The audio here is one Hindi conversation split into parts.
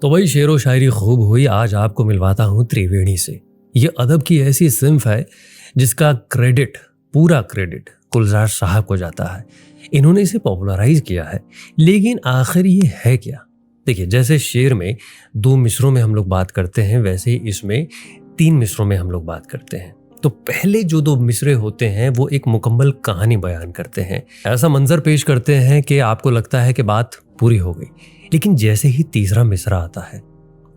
तो वही शेर व शायरी खूब हुई, आज आपको मिलवाता हूँ त्रिवेणी से। ये अदब की ऐसी सिंफ है जिसका पूरा क्रेडिट गुलजार साहब को जाता है। इन्होंने इसे पॉपुलराइज किया है, लेकिन आखिर ये है क्या? देखिए, जैसे शेर में 2 मिसरों में हम लोग बात करते हैं, वैसे ही इसमें 3 मिसरों में हम लोग बात करते हैं। तो पहले जो 2 मिसरे होते हैं वो एक मुकम्मल कहानी बयान करते हैं, ऐसा मंजर पेश करते हैं कि आपको लगता है कि बात पूरी हो गई। लेकिन जैसे ही तीसरा मिसरा आता है,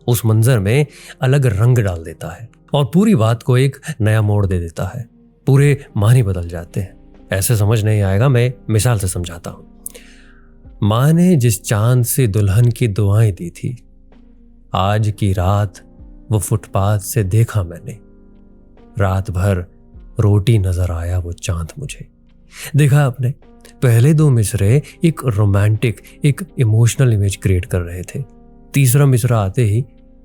उस मंजर में अलग रंग डाल देता है और पूरी बात को एक नया मोड़ दे देता है। पूरे मानी बदल जाते हैं। ऐसे समझ नहीं आएगा, मैं मिसाल से समझाता हूं। माँ ने जिस चांद से दुल्हन की दुआएं दी थी, आज की रात वो फुटपाथ से देखा मैंने। रात भर रोटी नजर आया वो चांद मुझे। देखा आपने, पहले 2 मिसरे एक रोमांटिक, एक इमोशनल इमेज क्रिएट कर रहे थे। तीसरा मिसरा आते ही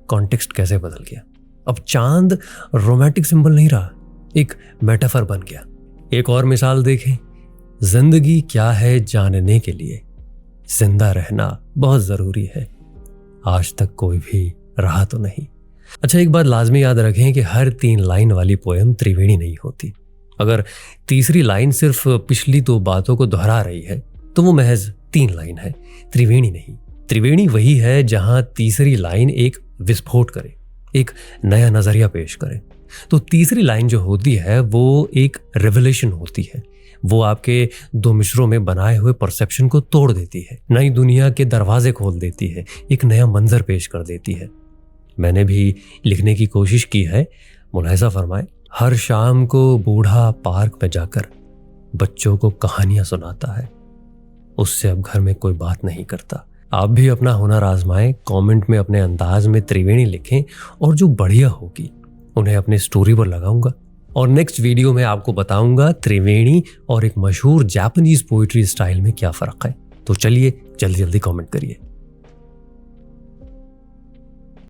कॉन्टेक्स्ट कैसे बदल गया। अब चांद रोमांटिक सिंबल नहीं रहा, एक मेटाफर बन गया। एक और मिसाल देखें, जिंदगी क्या है जानने के लिए जिंदा रहना बहुत जरूरी है, आज तक कोई भी रहा तो नहीं। अच्छा, एक बात लाजमी याद रखें कि हर 3 लाइन वाली पोएम त्रिवेणी नहीं होती। अगर तीसरी लाइन सिर्फ पिछली 2 बातों को दोहरा रही है तो वो महज 3 लाइन है, त्रिवेणी नहीं। त्रिवेणी वही है जहां तीसरी लाइन एक विस्फोट करे, एक नया नजरिया पेश करे। तो तीसरी लाइन जो होती है वो एक रेवलेशन होती है। वो आपके 2 मिसरों में बनाए हुए परसेप्शन को तोड़ देती है, नई दुनिया के दरवाजे खोल देती है, एक नया मंजर पेश कर देती है। मैंने भी लिखने की कोशिश की है, मुलाहिजा फरमाए। हर शाम को बूढ़ा पार्क में जाकर बच्चों को कहानियां सुनाता है, उससे अब घर में कोई बात नहीं करता। आप भी अपना हुनर आजमाएं, कमेंट में अपने अंदाज में त्रिवेणी लिखें और जो बढ़िया होगी उन्हें अपने स्टोरी पर लगाऊंगा। और नेक्स्ट वीडियो में आपको बताऊंगा त्रिवेणी और एक मशहूर जापानीज पोइट्री स्टाइल में क्या फर्क है। तो चलिए जल्दी जल्दी कमेंट करिए।